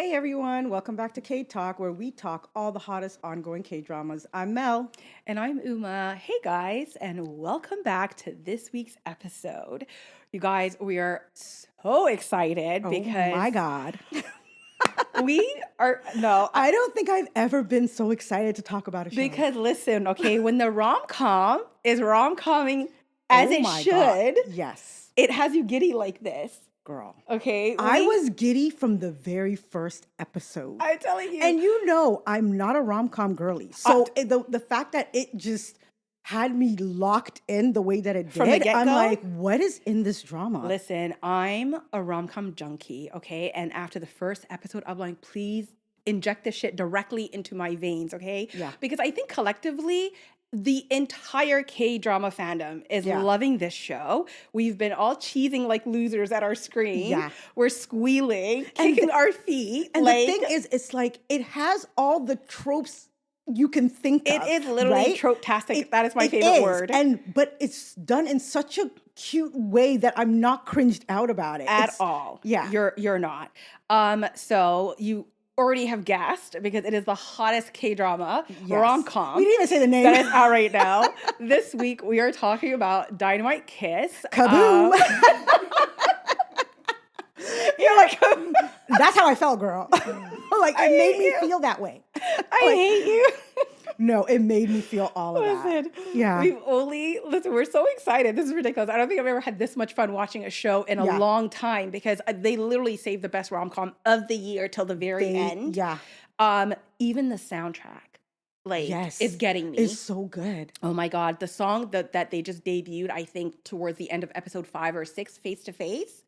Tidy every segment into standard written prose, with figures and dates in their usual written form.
Hey everyone, welcome back to K Talk, where we talk all the hottest ongoing K dramas. I'm Mel. And I'm Uma. Hey guys, and welcome back to this week's episode. You guys, we are so excited Oh because my God. we are no I don't think I've ever been so excited to talk about a show. because listen, okay, when the rom-com is rom-comming as Oh it my should, God. Yes, it has you giddy like this. girl. Okay. I was giddy from the very first episode. I'm telling you. And you know, I'm not a rom-com girly. So the fact that it just had me locked in the way that it From the did, get-go? I'm like, what is in this drama? Listen, I'm a rom-com junkie, okay? And after the first episode, I'm like, please inject this shit directly into my veins, okay? Yeah. Because I think collectively, the entire K-drama fandom is Yeah. loving this show. We've been all cheesing like losers at our screen. Yeah. We're squealing, kicking our feet. And the thing is, it's like, it has all the tropes you can think it of. is literally right? trope-tastic. That is my It favorite is. word. But it's done in such a cute way that I'm not cringed out about it. At It's- all. Yeah. You're not. So you already have guessed because it is the hottest K-drama Yes. rom-com We didn't even say the name. that is out right now. This week we are talking about Dynamite Kiss. Kaboom. You're like, That's how I felt, girl. Like, it made me feel that way. I hate you. No, it made me feel all of that. Listen, Yeah. we're so excited. This is ridiculous. I don't think I've ever had this much fun watching a show in a Yeah. long time because they literally saved the best rom-com of the year till the very end. Yeah. Even the soundtrack, like, Yes. is getting me. It's so good. Oh my God, the song that they just debuted, I think towards the end of episode 5 or 6, Face to Face.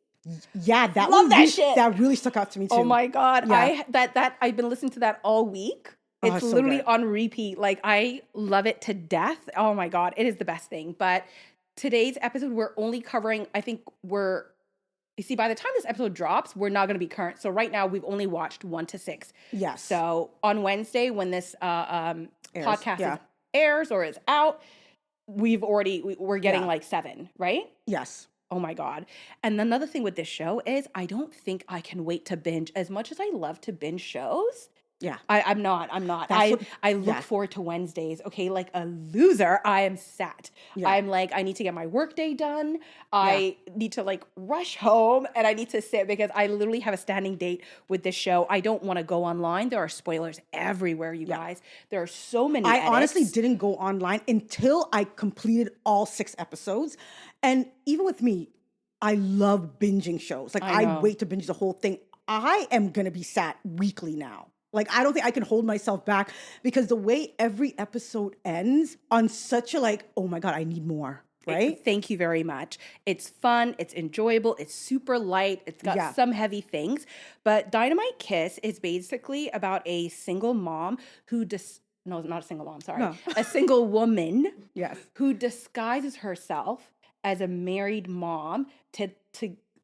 Yeah, that Love one that really- shit. That really stuck out to me too. Oh my God, Yeah. that I've been listening to that all week. Oh, It's it's so literally good. on repeat. Like, I love it to death. Oh my God, it is the best thing. But today's episode, we're only covering, I think you see, by the time this episode drops, we're not going to be current. So right now, we've only watched 1 to 6. Yes. So on Wednesday, when this podcast yeah. airs or is out, we're getting Yeah. like 7, right? Yes. Oh my God. And another thing with this show is I don't think I can wait to binge. As much as I love to binge shows, Yeah. I'm not. That's what- I look yeah. forward to Wednesdays. Okay, like a loser, I am set. Yeah. I'm like, I need to get my workday done. I need to like rush home and I need to sit because I literally have a standing date with this show. I don't want to go online. There are spoilers everywhere, you guys. There are so many I edits. honestly didn't go online until I completed all 6 episodes. And even with me, I love binging shows. Like, I know. I wait to binge the whole thing. I am going to be sat weekly now. Like, I don't think I can hold myself back because the way every episode ends on such a like, oh my God, I need more, right? Thank you very much. It's fun. It's enjoyable. It's super light. It's got Yeah. some heavy things. But Dynamite Kiss is basically about a single mom who no, not a single mom, sorry. No. A single woman Yes. who disguises herself as a married mom to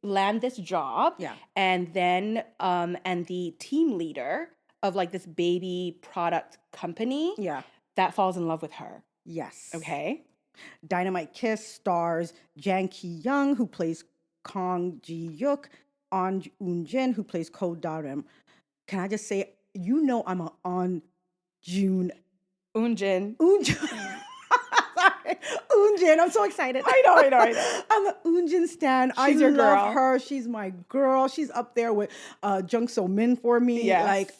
land this job. Yeah. And then and the team leader of like this baby product company Yeah. that falls in love with her. Yes. Okay. Dynamite Kiss stars Jang Ki-yong, who plays Kong Ji-yuk, Eun-jin, who plays Kdrama. Can I just say, you know, I'm on June. Eun-jin. Eun-jin. Sorry. Eun-jin. I'm so excited. I know. I'm an Eun-jin stan. I She's your love girl. her. She's my girl. She's up there with Jung So-min for me. Yes. Like,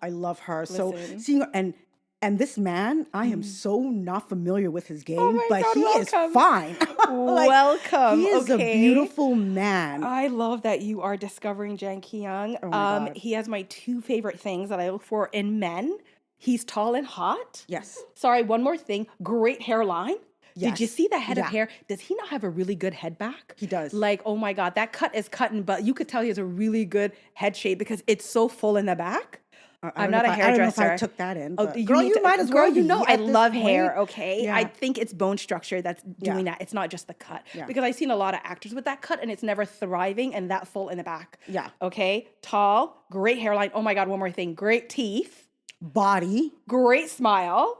I love her. So Listen. seeing her and this man, I am so not familiar with his game, Oh my but God, he welcome. is fine. Like, Welcome. he is okay. a beautiful man. I love that you are discovering Jang Ki-yong. Oh my God. He has my 2 favorite things that I look for in men. He's tall and hot. Yes. Sorry, one more thing. Great hairline. Did you Yes. see the head of Yeah. hair? Does he not have a really good head back? He does. Like, oh my God, that cut is cutting, but you could tell he has a really good head shape because it's so full in the back. I'm not a I don't know if hairdresser. I took that in. Oh, But girl, need you to- might as girl, well. you know be I at this love point. hair, okay? Yeah. I think it's bone structure that's doing that. It's not just the cut. Yeah. Because I've seen a lot of actors with that cut and it's never thriving and that full in the back. Yeah. Okay? Tall, great hairline. Oh my God, one more thing. Great teeth, Body. great smile.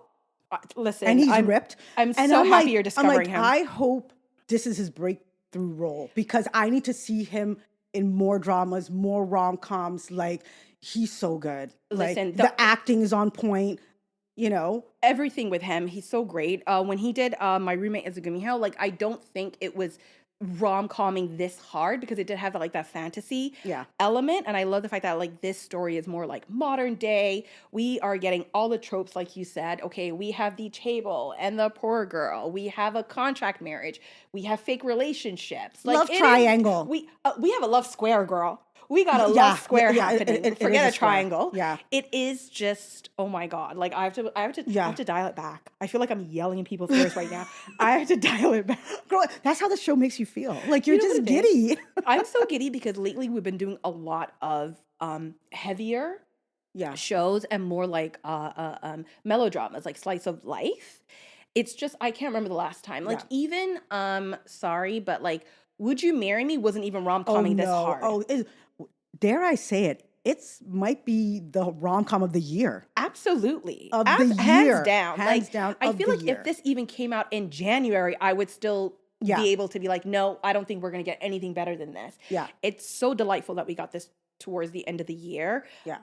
Listen, And he's I'm ripped. I'm And so I'm happy like- you're discovering I'm like, him. I hope this is his breakthrough role because I need to see him in more dramas, more rom-coms. Like, he's so good. Listen, Like, the acting is on point, you know? everything with him, he's so great. When he did My Roommate is a Gumiho, like I don't think it was rom-comming this hard because it did have like that fantasy Yeah. element, and I love the fact that like this story is more like modern day. We are getting all the tropes, like you said. Okay, we have the table and the poor girl. We have a contract marriage. We have fake relationships. Like Love triangle. we have a love square, girl. We got a Yeah, love square yeah, happening. it Forget is a a square. triangle. Yeah. It is just, oh my God. Like I have to I Yeah. have to dial it back. I feel like I'm yelling in people's ears right now. I have to dial it back. Girl, that's how the show makes you feel. Like, you're You know just what it is? giddy. I'm so giddy because lately we've been doing a lot of heavier Yeah. shows and more like melodramas, like slice of life. It's just I can't remember the last time. Like Yeah. even sorry, but like Would You Marry Me wasn't even Oh, rom-comming this no. hard. Oh, dare I say it? It's might be the rom-com of the year. Absolutely. Of the Hands year. down. Hands Like, down I of feel the like year. if this even came out in January, I would still Yeah. be able to be like, no, I don't think we're going to get anything better than this. Yeah. It's so delightful that we got this towards the end of the year. Yeah.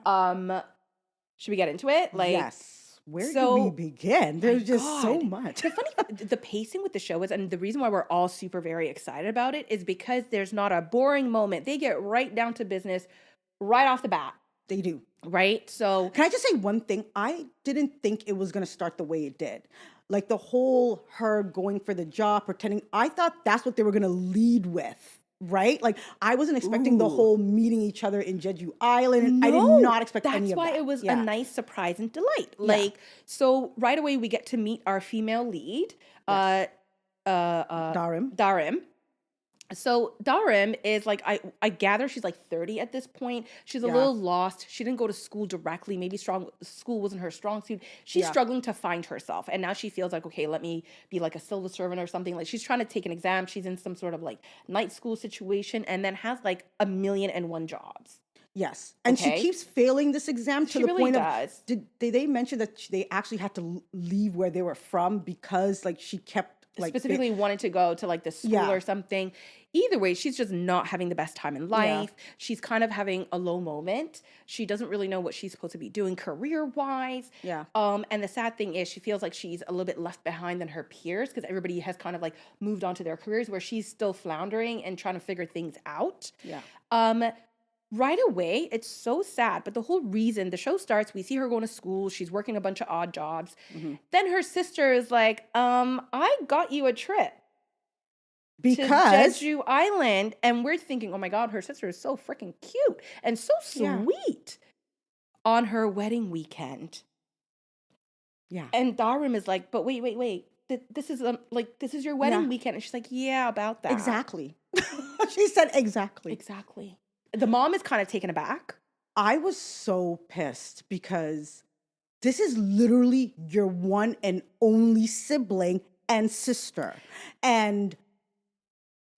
Should we get into it? Like, Yes. Where do so- we begin? There's just so God. much. The funny, the pacing with the show is, and the reason why we're all super very excited about it is because there's not a boring moment. They get right down to business right off the bat, They do. right? So Can I just say one thing? I didn't think it was going to start the way it did. Like, the whole her going for the job, pretending, I thought that's what they were going to lead with, right? Like, I wasn't expecting the Ooh. whole meeting each other in Jeju Island. I did No, not expect any that's of why that. it was Yeah. a nice surprise and delight. Like, so right away we get to meet our female lead, Yes. Darim. Darim. So Darim is like I gather she's like 30 at this point. She's a Yeah. little lost. She didn't go to school directly. Maybe school wasn't her strong suit. She's Yeah. struggling to find herself. And now she feels like, okay, let me be like a civil servant or something. Like she's trying to take an exam. She's in some sort of like night school situation and then has like 1,000,001 jobs. Yes. And Okay. she keeps failing this exam to She the really point does. of, did they mention that they actually had to leave where they were from because, like, she kept, like, Specifically wanted to go to like the school Yeah. or something. Either way, she's just not having the best time in life. She's kind of having a low moment. She doesn't really know what she's supposed to be doing career-wise. Yeah. And the sad thing is she feels like she's a little bit left behind than her peers because everybody has kind of like moved on to their careers where she's still floundering and trying to figure things out. Yeah. Right away, it's so sad. But the whole reason the show starts, we see her going to school. She's working a bunch of odd jobs. Mhm. Then her sister is like, I got you a trip Because to Jeju Island. And we're thinking, oh my God, her sister is so freaking cute and so Yeah. sweet on her wedding weekend. yeah. And Darim is like, but wait. This is this is your wedding Yeah. weekend. And she's like, yeah, about that. Exactly. She said exactly. Exactly. The mom is kind of taken aback. I was so pissed because this is literally your one and only sibling and sister. And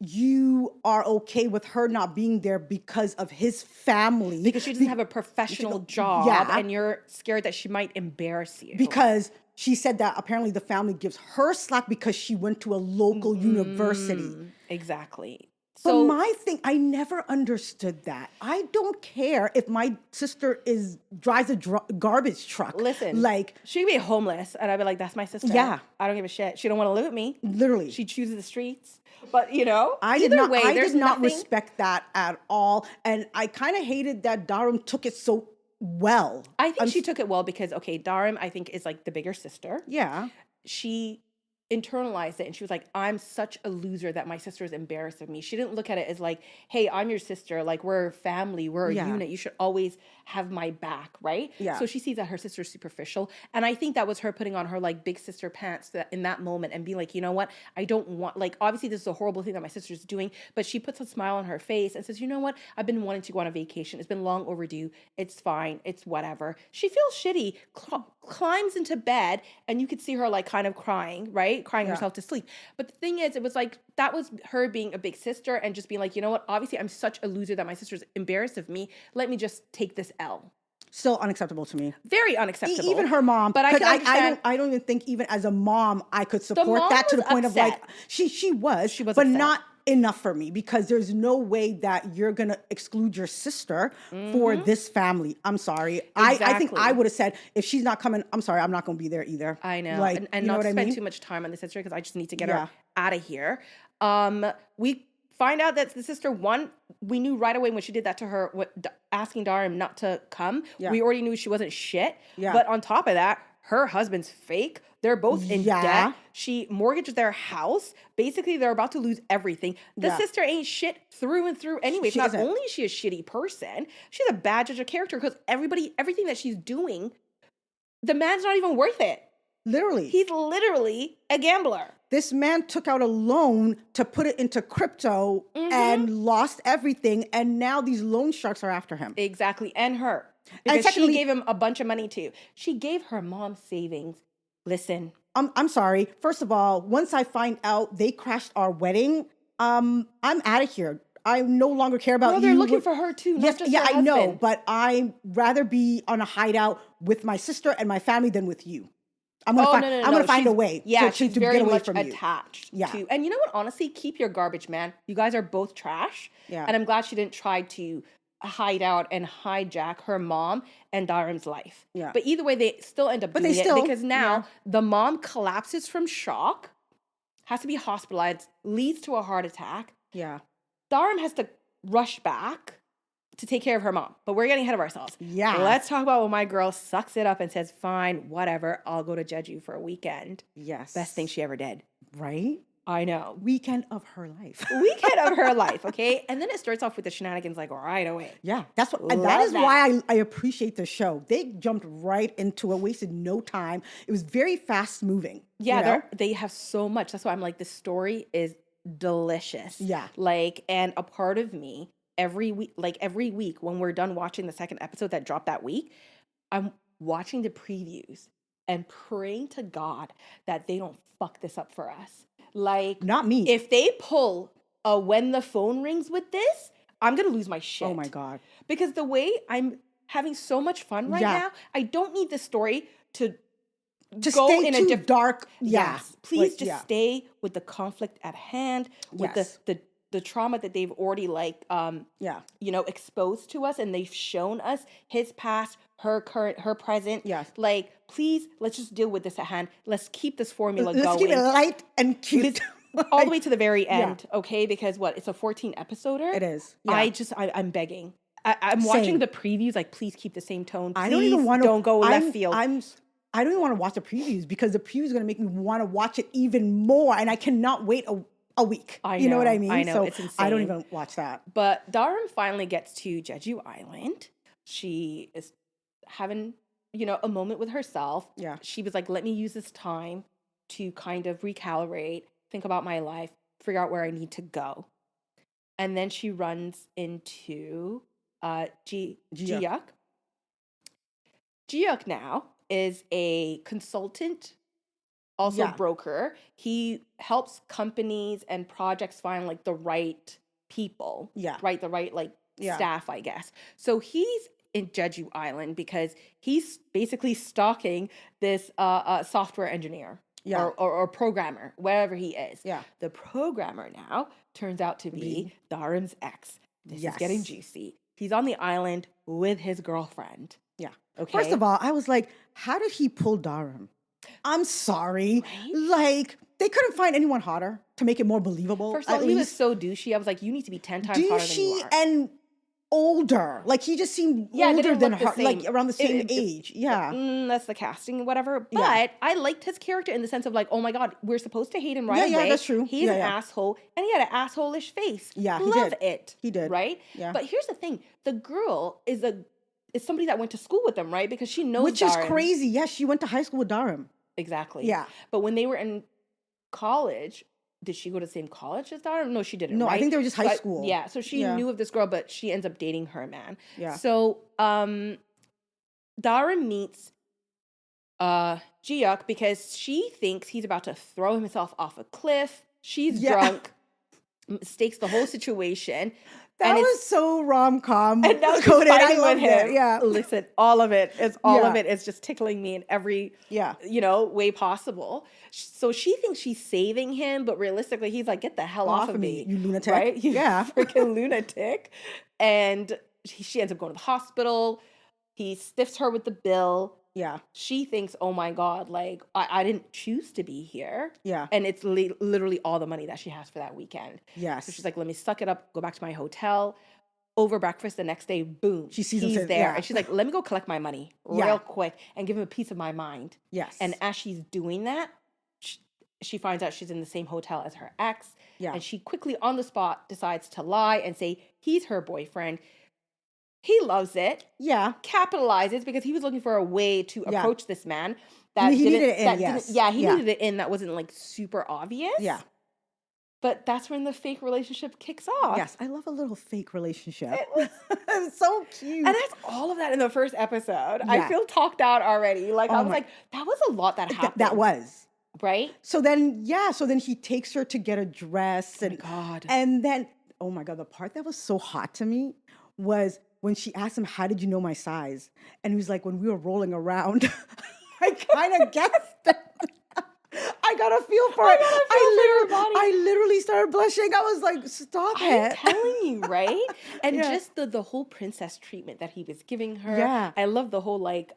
you are okay with her not being there because of his family. Because she doesn't have a professional job Yeah. and you're scared that she might embarrass you. Because she said that apparently the family gives her slack because she went to a local university. Exactly. But So my thing, I never understood that. I don't care if my sister drives a garbage truck. listen, Like, she could be homeless and I'd be like, that's my sister. Yeah. I don't give a shit. She don't want to live with me. literally. She chooses the streets. But I either did not, way, I there's did not nothing. respect that at all. And I kind of hated that Darum took it so well. I think she took it well because, okay, Darim, I think, is like the bigger sister. Yeah. She internalized it and she was like, I'm such a loser that my sister is embarrassed of me. She didn't look at it as like, hey, I'm your sister, like we're family, we're a Yeah. unit, you should always have my back, right? Yeah. So she sees that her sister's superficial, and I think that was her putting on her like big sister pants in that moment and being like, you know what, I don't want, like, obviously this is a horrible thing that my sister's doing, but she puts a smile on her face and says, you know what, I've been wanting to go on a vacation, it's been long overdue, it's fine, it's whatever. She feels shitty, climbs into bed, and you could see her like kind of crying, right? Crying Yeah. herself to sleep. But the thing is, it was like, that was her being a big sister and just being like, you know what, obviously I'm such a loser that my sister's embarrassed of me. Let me just take this L. Still unacceptable to me. Very unacceptable. Even her mom, But I 'cause can understand. I don't even think even as a mom I could support mom that to the was point of like upset. she was She was but upset. not enough for me, because there's no way that you're going to exclude your sister for this family. I'm sorry. I think I Exactly. would have said, if she's not coming, I'm sorry, I'm not going to be there either. I know. Like, And you know not what to I spend mean? too much time on the sister because I just need to get Yeah. her out of here. We find out that the sister, we knew right away when she did that to her, asking Darim not to come. Yeah. We already knew she wasn't shit. Yeah. But on top of that, her husband's fake. They're both in Yeah. debt. She mortgaged their house. Basically, they're about to lose everything. The Yeah. sister ain't shit through and through anyways. She Not isn't. only is she a shitty person, she's a bad judge of character because everything that she's doing, the man's not even worth it. Literally. He's literally a gambler. This man took out a loan to put it into crypto and lost everything. And now these loan sharks are after him. Exactly. And her. Because secondly- she gave him a bunch of money too. She gave her mom savings. Listen. I'm sorry. First of all, once I find out they crashed our wedding, I'm out of here. I no longer care about Well, you. they're looking for her too, not Yes, just yeah, her I know, husband. but I'd rather be on a hideout with my sister and my family than with you. I'm gonna find. I'm gonna find a way. Yeah, to she's get very away much from you. attached Yeah. to. And you know what? Honestly, keep your garbage, man. You guys are both trash. Yeah. And I'm glad she didn't try to hide out and hijack her mom and Darim's life. Yeah. But either way, they still end up doing they it still- because now yeah. the mom collapses from shock, has to be hospitalized, leads to a heart attack. Yeah. Darim has to rush back to take care of her mom. But we're getting ahead of ourselves. Yeah. Let's talk about when my girl sucks it up and says, fine, whatever, I'll go to Jeju for a weekend. Yes. Best thing she ever did. Right? I know. Weekend of her life. Weekend of her life, okay? And then it starts off with the shenanigans like right away. Yeah, that's what. Love That is that. why I appreciate the show. They jumped right into it, wasted no time. It was very fast moving. Yeah, you know? they have so much. That's why I'm like, the story is delicious. Yeah. Like, and a part of me, every week when we're done watching the second episode that dropped that week, I'm watching the previews and praying to God that they don't fuck this up for us. Like, Not me. if they pull a when the phone rings with this, I'm gonna lose my shit. Oh my God. Because the way I'm having so much fun right Yeah. now, I don't need the story to Just go stay in too a different dark. Yeah. Yes, please Like, just yeah. stay with the conflict at hand, with Yes. the trauma that they've already Yeah. exposed to us, and they've shown us his past, her current, her present. Yes. Like, please, let's just deal with this at hand. Let's keep this formula Let's going. keep it light and cute. All the way to the very end, okay? Because it's a 14 episoder. It is. Yeah. I'm begging. I'm watching Same. the previews. Like, please keep the same tone. Please I don't even want to. don't go left field. I don't even want to watch the previews, because the previews are going to make me want to watch it even more, and I cannot wait a week. I You know what know, I mean? I know, So it's I don't insane. even watch that. But Darim finally gets to Jeju Island. She is having, a moment with herself. Yeah. She was like, let me use this time to kind of recalibrate, think about my life, figure out where I need to go. And then she runs into Ji-yuk. Ji-yuk now is a consultant, also Yeah. broker. He helps companies and projects find like the right people. Yeah. Right, the right Yeah. staff, I guess. So he's in Jeju Island because he's basically stalking this software engineer. Yeah. Or programmer, wherever he is. Yeah. The programmer now turns out to be Darim's ex. This is getting Yes. juicy. He's on the island with his girlfriend. Yeah. Okay. First of all, I was like, how did he pull Darim? I'm sorry. Right? Like, they couldn't find anyone hotter to make it more believable. First of all, at he was least. so douchey. I was like, you need to be 10 times hotter than you douchey are. and older. Like, he just seemed Yeah, they older didn't than look the her, like same. around the same It- age. Yeah. That's the casting, whatever. But Yeah. I liked his character in the sense of like, oh my God, we're supposed to hate him right Yeah, away. yeah, that's true. He's Yeah, an yeah. asshole, and he had an asshole-ish face. Yeah, he Love did. it. He did. Right? Yeah. But here's the thing: the girl is somebody that went to school with them, right? Because she knows Which is Darim. crazy. Yes, she went to high school with Darim. Exactly. Yeah. But when they were in college, did she go to the same college as Darim? No, she didn't. No, I right? think they were just high school. Yeah. So she Yeah. knew of this girl, but she ends up dating her man. Yeah. So Darim meets Ji-yuk because she thinks he's about to throw himself off a cliff. She's Yeah. drunk, mistakes the whole situation. That was so rom-com and now she's coded. I fighting with loved it. him. Yeah. Listen, all of it. It's all of Yeah. it. It's just tickling me in every Yeah. way possible. So she thinks she's saving him, but realistically, he's like, get the hell off of me, you lunatic. right? You Yeah. freaking lunatic. And she ends up going to the hospital. He stiffs her with the bill. Yeah. She thinks, oh my God, like, I didn't choose to be here. Yeah. And it's literally all the money that she has for that weekend. Yes. So she's like, let me suck it up, go back to my hotel. Over breakfast the next day, boom, She sees him he's sit- there. yeah. And she's like, let me go collect my money Yeah. real quick and give him a piece of my mind. Yes. And as she's doing that, she finds out she's in the same hotel as her ex. Yeah. And she quickly on the spot decides to lie and say he's her boyfriend. He loves it, Yeah. capitalizes because he was looking for a way to Yeah. approach this man He didn't- needed it in, that yes. didn't- yeah, he Yeah. needed it in that wasn't like super obvious. Yeah. But that's when the fake relationship kicks off. Yes. I love a little fake relationship. It was- It's so cute. And that's all of that in the first episode. I Yeah. feel talked out already. Like, Oh I was my- like, that was a lot that happened. That was. Right? So then he takes her to get a dress. And, God. and then, oh my God, the part that was so hot to me was when she asked him, how did you know my size? And he was like, when we were rolling around, I kind of guessed it. I got a feel for it. I literally started blushing. I was like, stop I'm it. telling you, right? And Yeah. just the whole princess treatment that he was giving her. Yeah. I love the whole like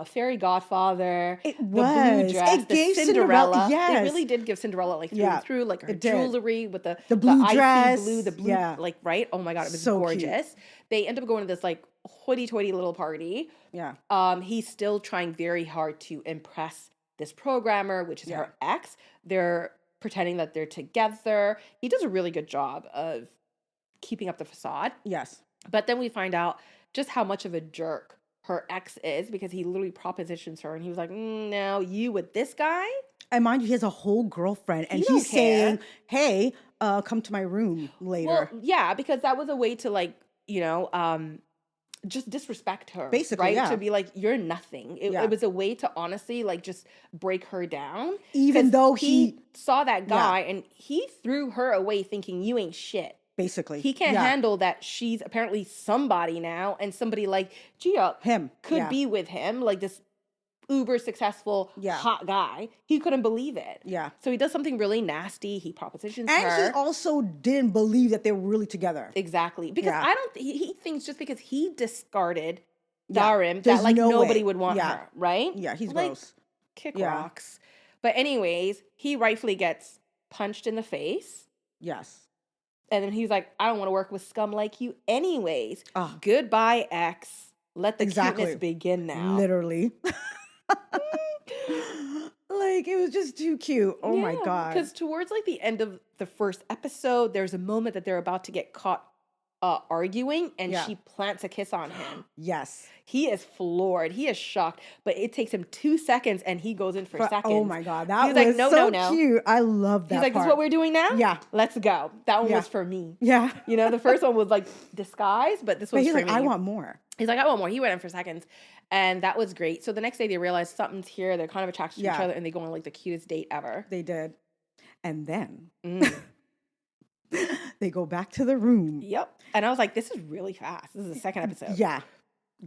fairy godfather. It the blue was. dress, It the gave Cinderella. Cinderella- They yes. really did give Cinderella like through Yeah, and through, like her it did. jewelry with the blue icy dress. blue, the blue, Yeah. like right. Oh my God, it was So cute. gorgeous. They end up going to this like hoity-toity little party. Yeah. He's still trying very hard to impress this programmer, which is Yeah. her ex. They're pretending that they're together. He does a really good job of keeping up the facade. Yes. But then we find out just how much of a jerk her ex is because he literally propositions her and he was like, no, you with this guy? And mind you, he has a whole girlfriend, and He don't he's care. saying, hey, come to my room later. Well, yeah, because that was a way to like, just disrespect her. Basically, right? yeah. To be like, you're nothing. Yeah. It was a way to honestly like just break her down. Even 'Cause though he saw that Yeah. guy and he threw her away thinking you ain't shit. basically. He can't Yeah. handle that she's apparently somebody now and somebody like Gia Him. could Yeah. be with him, like this uber successful Yeah. hot guy. He couldn't believe it. Yeah. So he does something really nasty. He propositions And her. he also didn't believe that they were really together. Exactly. Because Yeah. I don't, he thinks just because he discarded Yeah. Darim There's that like no nobody way. would want Yeah. her, right? Yeah, he's Like, gross. Kick Yeah. rocks. But anyways, he rightfully gets punched in the face. Yes. And then he's like, I don't want to work with scum like you anyways. Oh. Goodbye, ex. Let the Exactly. cuteness begin now. Literally. Like, it was just too cute. Oh my God. Because towards like the end of the first episode, there's a moment that they're about to get caught arguing and Yeah. she plants a kiss on him. Yes. He is floored. He is shocked. But it takes him 2 seconds and he goes in for seconds. Oh my God. That He's was like, no, so no, no. cute. I love that He's like, this part. is what we're doing now? Yeah. Let's go. That one Yeah. was for me. Yeah. You know, the first one was like disguised, but this But was he's for like, me. I want more. He's like, I want more. He went in for seconds. And that was great. So the next day they realize something's here. They're kind of attracted to each Yeah. other and they go on like the cutest date ever. They did. And then Mm. they go back to the room. Yep. And I was like, this is really fast. This is the second episode. Yeah.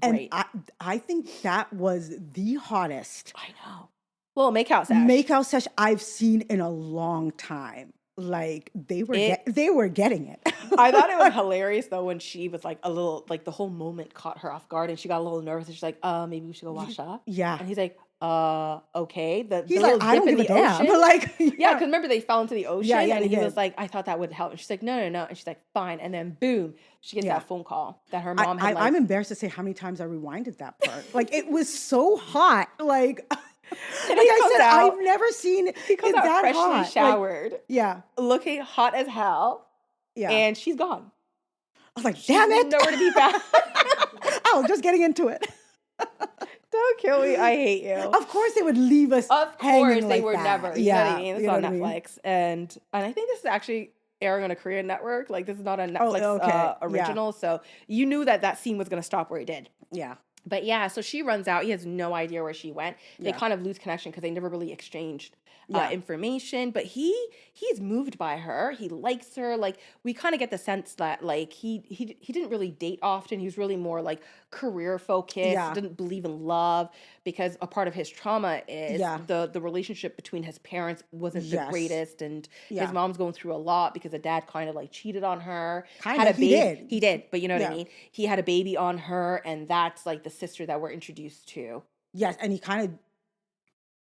Great. And I think that was the hottest I know. Little makeout sesh. makeout session I've seen in a long time. Like they were getting it. I thought it was hilarious though when she was like a little, like the whole moment caught her off guard and she got a little nervous and she's like, maybe we should go wash up. Yeah. And he's like, okay. He's the like, little I don't dip give in a the damn. ocean. Like, Yeah, because remember they fell into the ocean yeah, and they he did. was like, I thought that would help. And she's like, no, no, no. And she's like, fine. And then boom, she gets Yeah. that phone call that her mom had like, I'm embarrassed to say how many times I rewinded that part. Like it was so hot. Like, And like he I comes said, out- I've never seen he comes it out that freshly hot. Like, showered, yeah, looking hot as hell, yeah. and she's gone. I was like, damn it! Nowhere to be found. I was just getting into it. Don't kill me. I hate you. Of course, they would leave us. Of hanging course, they like were that. never. You Yeah, know what I mean? It's you know on what I mean? Netflix, and I think this is actually airing on a Korean network. Like this is not a Netflix okay. Yeah. original, so you knew that scene was going to stop where it did. Yeah, But yeah, so she runs out. He has no idea where she went. They Yeah. kind of lose connection because they never really exchanged Yeah. information. But he's moved by her. He likes her. Like we kind of get the sense that like he didn't really date often. He was really more like career focused. Yeah. Didn't believe in love because a part of his trauma is Yeah. the relationship between his parents wasn't the Yes. greatest, and Yeah. his mom's going through a lot because the dad kind of like cheated on her. Kinda, Had a he baby. did. He did, but you know what I Yeah. mean. He had a baby on her, and that's like the sister that we're introduced to. Yes, and he kind of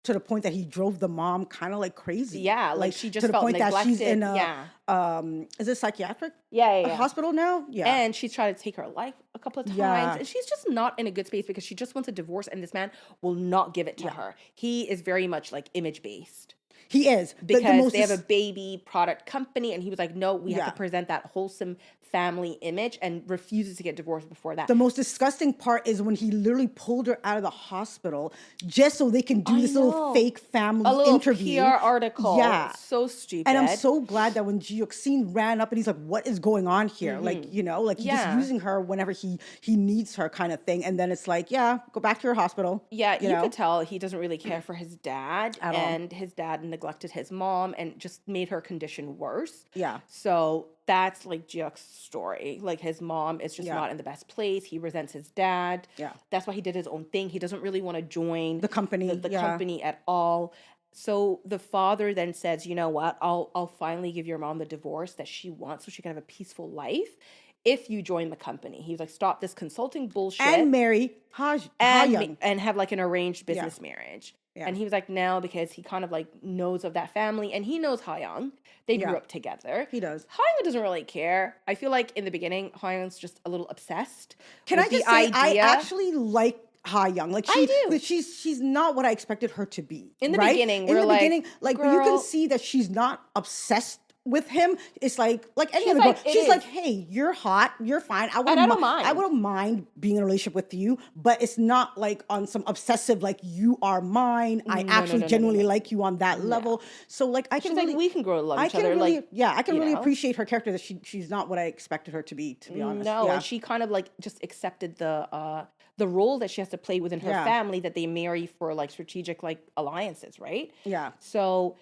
to the point that he drove the mom kind of like crazy. Yeah, like she to just the felt point that she's in neglected. a Yeah, is it psychiatric yeah. hospital now? Yeah. And she's tried to take her life a couple of times, Yeah. and she's just not in a good space because she just wants a divorce, and this man will not give it to Yeah. her. He is very much like image based. He is. Because they have a baby product company, and he was like, no, we have Yeah. to present that wholesome family image, and refuses to get divorced before that. The most disgusting part is when he literally pulled her out of the hospital just so they can do I this little know. fake family A little interview. PR article. Yeah. So stupid. And I'm so glad that when Ji-yook ran up and he's like, what is going on here? Like, like he's Yeah. just using her whenever he needs her kind of thing. And then it's like, yeah, go back to your hospital. Yeah, you know? could tell he doesn't really care for his dad, At all. and his dad neglected his mom and just made her condition worse. Yeah. So that's like Jiok's story. Like his mom is just Yeah. not in the best place. He resents his dad. Yeah. That's why he did his own thing. He doesn't really want to join The company. the yeah. company at all. So the father then says, you know what, I'll finally give your mom the divorce that she wants so she can have a peaceful life if you join the company. He was like, stop this consulting bullshit And marry Ha-young. and have like an arranged business marriage. Yeah. And he was like, no, because he kind of like knows of that family, and he knows Ha-young. They grew Yeah. up together. He does. Ha-young doesn't really care. I feel like in the beginning, Ha-young's just a little obsessed. Can with I just the say, I idea. actually like Ha-young. Like I do. but she's not what I expected her to be. In the right? beginning, in we're the like, beginning, like you can girl- see that she's not obsessed with him. It's like any She's other girl. like, it She's is. like, hey, you're hot, you're fine. I I don't mind. I wouldn't mind being in a relationship with you, but it's not like on some obsessive like you are mine. I No, actually no, genuinely like you on that level. So like I can She's really like, we can grow to love I each can other. really, Like, yeah, I can you really know? appreciate her character that she's not what I expected her to be honest. no, yeah. and she kind of like just accepted the role that she has to play within her Yeah. family, that they marry for like strategic like alliances, right? Yeah. So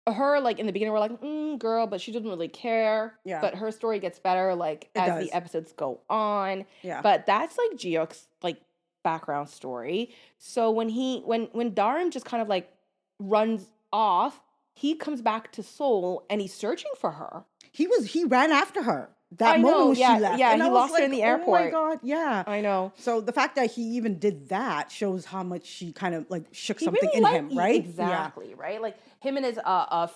her, like in the beginning, we're like, girl, but she doesn't really care. Yeah. But her story gets better like It as does. the episodes go on. Yeah. But that's like Jiok's like background story. So when Darim just kind of like runs off, he comes back to Seoul and he's searching for her. He ran after her that I moment know, when yeah, she left. yeah, And he I was lost her in like, the Oh my airport. god, yeah. I know. So the fact that he even did that shows how much she kind of like shook He something really in liked- him, right? Exactly, right? Like him and his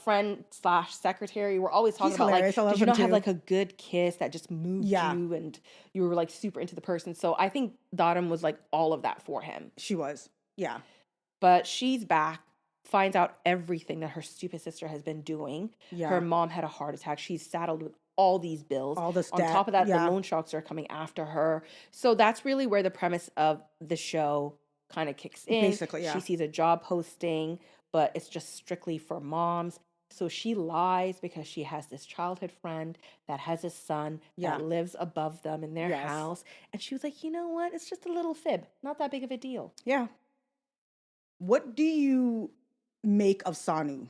friend / secretary were always talking He's about hilarious. I like, love did you him not have too. like a good kiss that just moved Yeah. you and you were like super into the person? So I think Darim was like all of that for him. She was. Yeah. But she's back, finds out everything that her stupid sister has been doing. Yeah. Her mom had a heart attack. She's saddled with all these bills. All this On debt, top of that, yeah. the loan sharks are coming after her. So that's really where the premise of the show kind of kicks in. Basically, yeah. She sees a job posting, but it's just strictly for moms. So she lies because she has this childhood friend that has a son Yeah. that lives above them in their Yes. house. And she was like, you know what? It's just a little fib. Not that big of a deal. Yeah. What do you make of Sanu?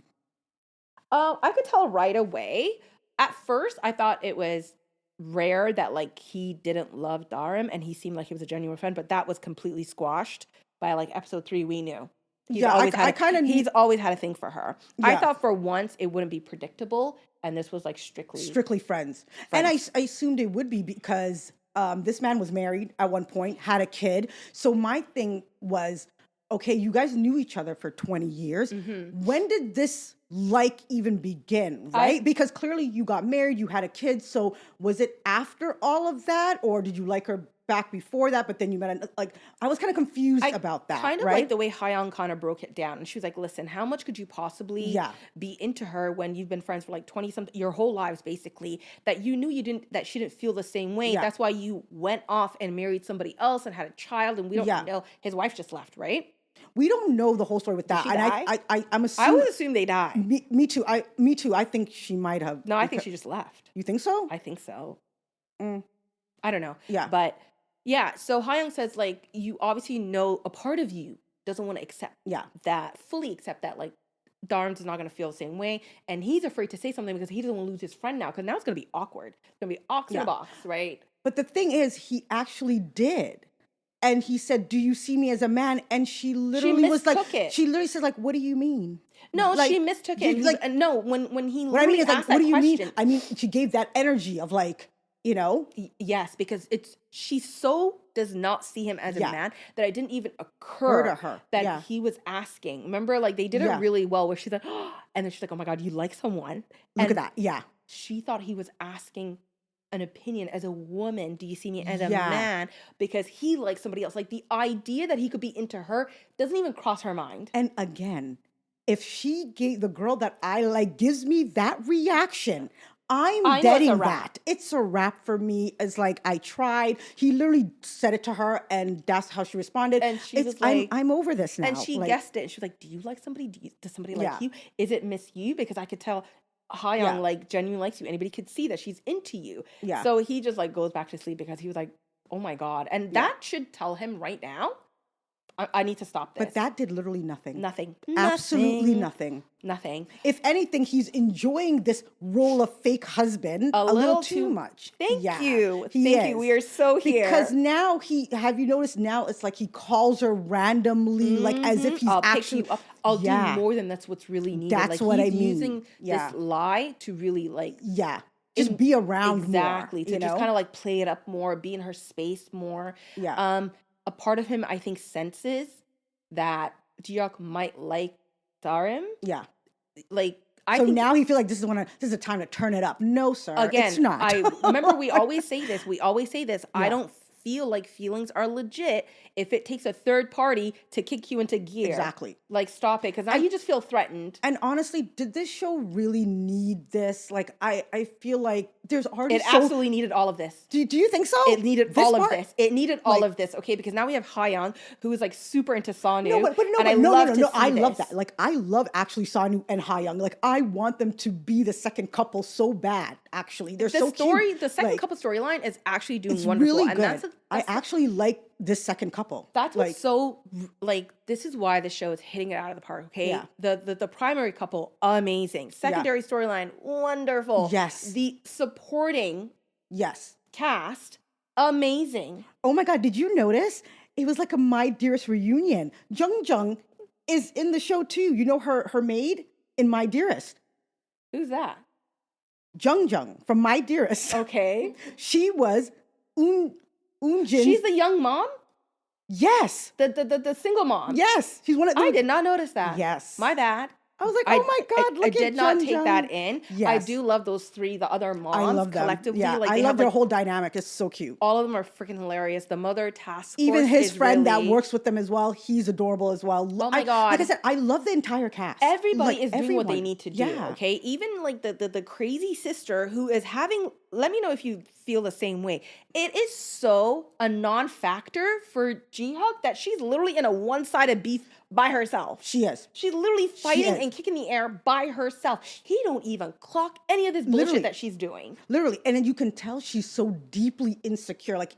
I could tell right away. At first, I thought it was rare that like he didn't love Darim and he seemed like he was a genuine friend, but that was completely squashed by like episode 3. We knew. Yeah, I kinda he's always had a thing for her. I Yeah. thought for once it wouldn't be predictable, and this was like Strictly friends. And I assumed it would be because this man was married at one point, had a kid. So my thing was, okay, you guys knew each other for 20 years. When did this like even begin, right? Because clearly you got married, you had a kid. So was it after all of that, or did you like her back before that, but then you met like I was kind of confused about that, kind of right? like the way Ha-young kind of broke it down, and she was like, listen, how much could you possibly Yeah. be into her when you've been friends for like 20 something your whole lives basically, that you knew that she didn't feel the same way. Yeah. That's why you went off and married somebody else and had a child, and we don't Yeah. know. His wife just left, right? We don't know the whole story with that. she And die? I'm I assuming would assume they died. me too. I think she might have. No, I think she just left. You think so? I think so. Mm. I don't know. Yeah. But Yeah. So Hyung says, like, you obviously know a part of you doesn't want to accept Yeah. that, fully accept that, like, Darms is not going to feel the same way. And he's afraid to say something because he doesn't want to lose his friend now. Because now it's going to be awkward. It's going to be ox in a Yeah. box, right? But the thing is, he actually did. And he said, "Do you see me as a man?" And she literally was like, mistook it. she literally said, like, "What do you mean?" No, Like, she mistook you- it. And like, no, when he what I mean literally is, like, asked what that do you question, mean? I mean, she gave that energy of like, you know, yes, because she so does not see him as a Yeah. man that it didn't even Heard occur of her. that Yeah. he was asking. Remember, like, they did it Yeah. really well where she's like, and then she's like, oh my God, you like someone? Look And at that. Yeah. she thought he was asking an opinion as a woman. Do you see me as a Yeah. man? Because he likes somebody else. Like, the idea that he could be into her doesn't even cross her mind. And again, if she gave the girl that I like gives me that reaction, I'm I know it's a betting wrap. that it's a wrap for me. It's like, I tried. He literally said it to her, and that's how she responded. And she It's was like, I'm over this now. and she Like, guessed it. And she was like, do you like somebody? Does somebody like Yeah. you? Is it Miss You? Because I could tell Hyung, Yeah. like, genuinely likes you. Anybody could see that she's into you. Yeah. So he just, like, goes back to sleep because he was like, oh my God. And Yeah. that should tell him right now, I need to stop this. But that did literally nothing. Nothing. Absolutely nothing. Nothing. If anything, he's enjoying this role of fake husband a little too much. Thank Yeah, you. he Thank you. We is. are so here. Because now have you noticed now it's like he calls her randomly, like as if he's I'll actually. pick you up. I'll Yeah. do more than that's what's really needed. That's like, what he's I mean. using Yeah. this lie to really, like, Yeah. Just be around exactly, more. to you just know? kind of, like, play it up more, be in her space more. Yeah. A part of him, I think, senses that Jihyuk might like Darim. Yeah. Like, I So think now he feels like this is a time to turn it up. No, sir. again, it's not. I remember we always say this. I Yeah. don't feel like feelings are legit if it takes a third party to kick you into gear. Exactly. Like, stop it, because now you just feel threatened. And honestly, did this show really need this? Like, I feel like there's already It absolutely needed all of this. Do you think so? It needed This all part? of this. It needed all Like- of this, okay? Because now we have Hyung, who is, like, super into Sonu. No, but and I love to see I love this. that. Like, I love actually Sonu and Hayoung. Like, I want them to be the second couple so bad. Actually, they're so cute. The second Like, couple storyline is actually doing it's wonderful, really and good. I actually like this second couple. that's like, what's so, like, this is why the show is hitting it out of the park, okay? Yeah. The primary couple, amazing. Secondary storyline, wonderful. Yes. The supporting yes. cast, amazing. Oh my God! Did you notice? It was like a My Dearest reunion. Jung is in the show too. You know her maid in My Dearest. Who's that? Jung from My Dearest. Okay. She was Eun-jin. She's the young mom? Yes. The single mom? Yes. She's one of I did not notice that. Yes. My bad. I was like, oh my God, look I at did not Jung take Jung. that in. I Yes. do love those three, the other moms, I love them. collectively. Yeah, Like, I they love have, their like, whole dynamic. It's so cute. all of them are freaking hilarious. The mother task force Even his is friend that really- works with them as well, he's adorable as well. Oh my God. Like I said, I love the entire cast. Everybody Like, is doing what they everyone. need to do, Yeah. okay? Even, like, the crazy sister who is having, let me know if you feel the same way. It is so a non-factor for Jihyuk that she's literally in a one-sided beef by herself. She is. She's literally fighting is. and kicking the air by herself. He don't even clock any of this bullshit Literally. that she's doing. Literally. And then you can tell she's so deeply insecure. Like,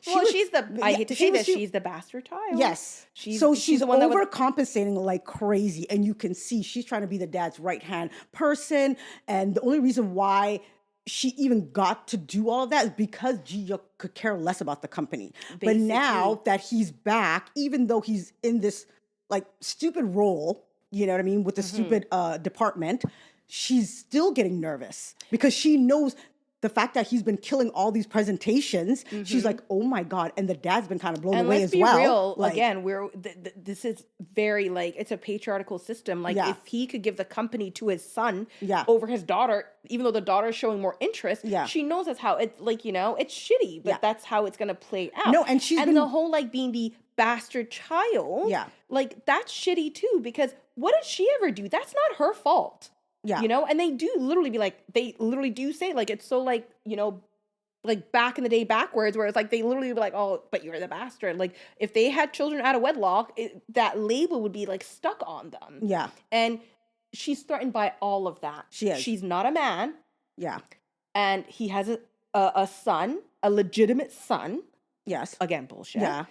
She's the, I hate to say this, she- she's the bastard child. Yes. She's the one that was, overcompensating like crazy. And you can see she's trying to be the dad's right-hand person. And the only reason why she even got to do all of that is because Ji-hyuk could care less about the company. But now that he's back, even though he's in this like stupid role, you know what I mean, with the stupid department, she's still getting nervous because she knows the fact that he's been killing all these presentations. She's like, oh my God. And the dad's been kind of blown and away let's as be well. real, Like, again, this is very, like, it's a patriarchal system. Like, Yeah. if he could give the company to his son Yeah. over his daughter, even though the daughter is showing more interest, Yeah. she knows that's how it's, like, you know, it's shitty, but Yeah. that's how it's gonna play out. No, and she's been- the whole, like, being the bastard child, Yeah. like, that's shitty too, because what did she ever do? That's not her fault. Yeah. You know, and they do literally be like, they literally do say, like, it's so, like, you know, like back in the day backwards, where it's like they literally be like, oh, but you're the bastard. Like, if they had children out of wedlock, that label would be like stuck on them. Yeah. And she's threatened by all of that. She is. She's not a man, Yeah. and he has a son, a legitimate son. Yes. Again, bullshit. Yeah.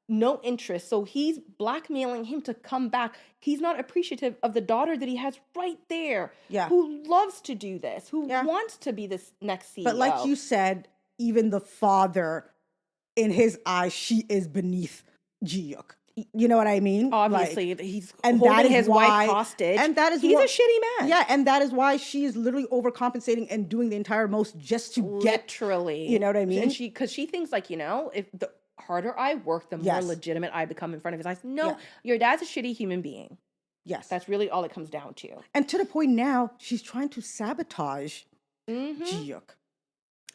No interest. So he's blackmailing him to come back. He's not appreciative of the daughter that he has right there. Yeah. Who loves to do this, who Yeah. wants to be this next CEO. But like you said, even the father, in his eyes, she is beneath Ji-yook. You know what I mean? Obviously, he's and holding that is his why- wife hostage. and that is he's what- a shitty man. Yeah, and that is why she is literally overcompensating and doing the entire most just to get, Literally. you know what I mean? And because she thinks like, if the harder I work, the more Yes. legitimate I become in front of his eyes. No, Yeah. your dad's a shitty human being. Yes. That's really all it comes down to. And to the point now, she's trying to sabotage Mm-hmm. Ji-yook.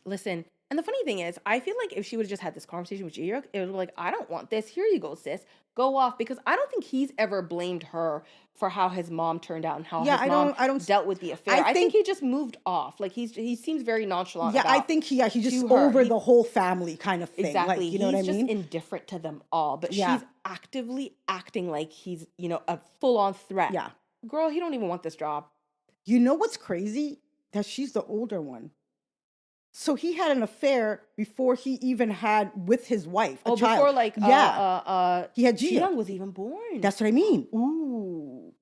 Listen, and the funny thing is, I feel like if she would have just had this conversation with Ji-yook, it would be like, I don't want this. Here you go, sis. Go off. Because I don't think he's ever blamed her for how his mom turned out and how his mom I don't dealt with the affair. I think he just moved off. Like he seems very nonchalant. Yeah, I about think he's just to her. over the whole family kind of thing. Exactly. Like, you know what I He's mean? just indifferent to them all. But Yeah. she's actively acting like he's, a full-on threat. Yeah. Girl, he don't even want this job. You know what's crazy? That she's the older one. So he had an affair before he even had with his wife, a child. Before like he had Ji-yook. Ki-yong was even born. That's what I mean. Ooh.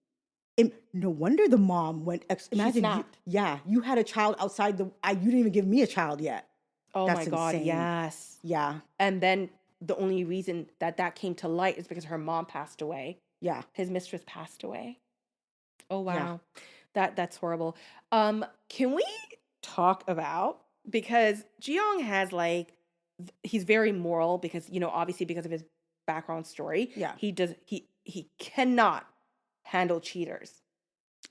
No wonder the mom went. Imagine, snapped. you had a child outside you didn't even give me a child yet. Oh That's my God, insane. yes. Yeah, And then the only reason that came to light is because her mom passed away. yeah. His mistress passed away. Oh Yeah. wow. That's horrible. Can we talk about, because Ji-young has he's very moral because, obviously because of his background story. Yeah. He cannot handle cheaters.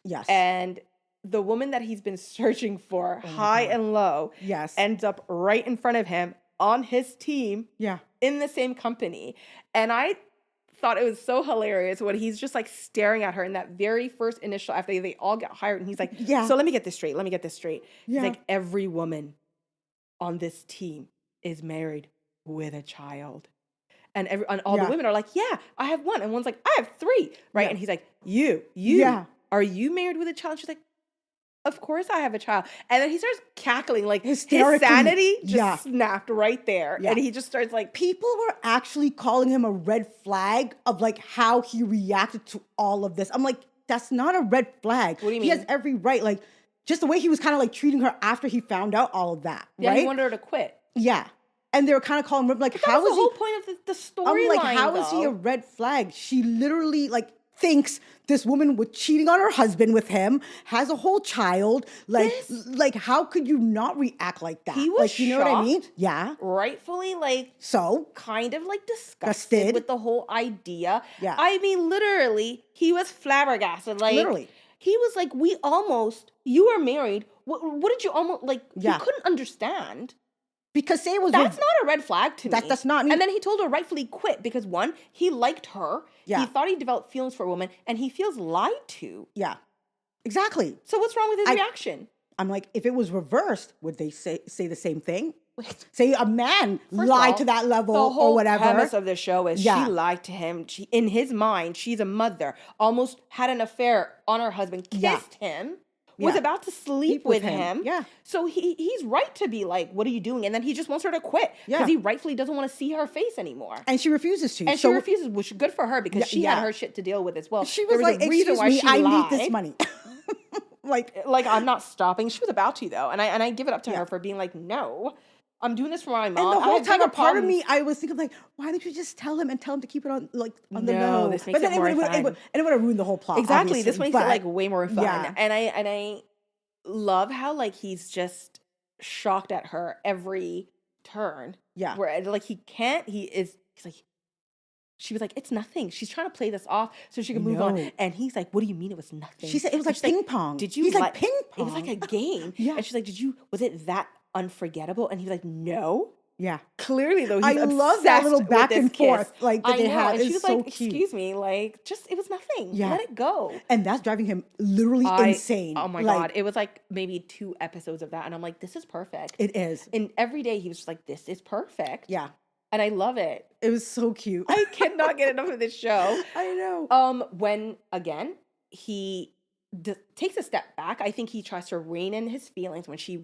Yes. And the woman that he's been searching for, Oh my high God. and low, yes. ends up right in front of him on his team yeah. in the same company. And I thought it was so hilarious when he's just staring at her in that very first initial, after they all get hired, and he's like, Yeah. so let me get this straight. Yeah. He's like, every woman on this team is married with a child. And all the Yeah. women are like, yeah, I have one. And one's like, I have three. Right. Yeah. And he's like, you, Yeah. are you married with a child? And she's like, of course I have a child. And then he starts cackling, his Hysterically. sanity just Yeah. snapped right there. Yeah. And he just starts People were actually calling him a red flag of how he reacted to all of this. I'm like, that's not a red flag. What do you He mean? has every right. Just the way he was kind of treating her after he found out all of that. yeah, right? he wanted her to quit. Yeah. And they were kind of calling him That how was is the he? whole point of the I'm storyline. like, how is he a red flag? She literally thinks this woman was cheating on her husband with him, has a whole child. How could you not react like that? He was you know what I shocked. mean? Yeah. Rightfully, So kind of disgusted Disgusted. with the whole idea. Yeah. I mean, literally, he was flabbergasted. Literally. He was like, you were married. What did you almost, Yeah. he couldn't understand. because say it was That's not a red flag to me. That's not me. And then he told her rightfully quit because one, he liked her. Yeah. He thought he developed feelings for a woman and he feels lied to. yeah. Exactly. So what's wrong with his reaction? I'm like, if it was reversed, would they say the same thing? Say a man First of lied all, to that level the whole or whatever. premise of the show is Yeah. she lied to him. She, in his mind, she's a mother, almost had an affair on her husband, kissed Yeah. him, was Yeah. about to sleep with him. Yeah. So he's right to be like, what are you doing? And then he just wants her to quit because Yeah. he rightfully doesn't want to see her face anymore. And she refuses to. And she refuses, which is good for her because Yeah, she had yeah. her shit to deal with as well. She was There like, a reason excuse why me, she I lied. need this money. I'm not stopping. She was about to though, and I give it up to Yeah. her for being like, no, I'm doing this for my mom. And the I whole have time, bigger a part of problems. me, I was thinking why don't you just tell him and tell him to keep it on on the No, low? this makes it then more it would fun. have ruined the whole plot. Exactly. obviously, This makes but- it way more fun. Yeah. And I love how he's just shocked at her every turn. Yeah. Where he's like, she was like, it's nothing. She's trying to play this off so she can move on. No. And he's like, what do you mean it was nothing? She said it was And like she's ping pong. Did you He's like ping It was pong. like a game. Yeah. And she's like, was it that unforgettable? And he was like, no. Yeah. Clearly though, he's I love that little obsessed back with and this kiss. forth that I they know. have. And she It's was so like, cute. excuse me, it was nothing. Yeah. Let it go. And that's driving him literally insane. Oh my God. It was maybe 2 episodes of that. And I'm like, this is perfect. It is. And every day he was just like, this is perfect. Yeah. And I love it. It was so cute. I cannot get enough of this show. I know. When again, he takes a step back. I think he tries to rein in his feelings when he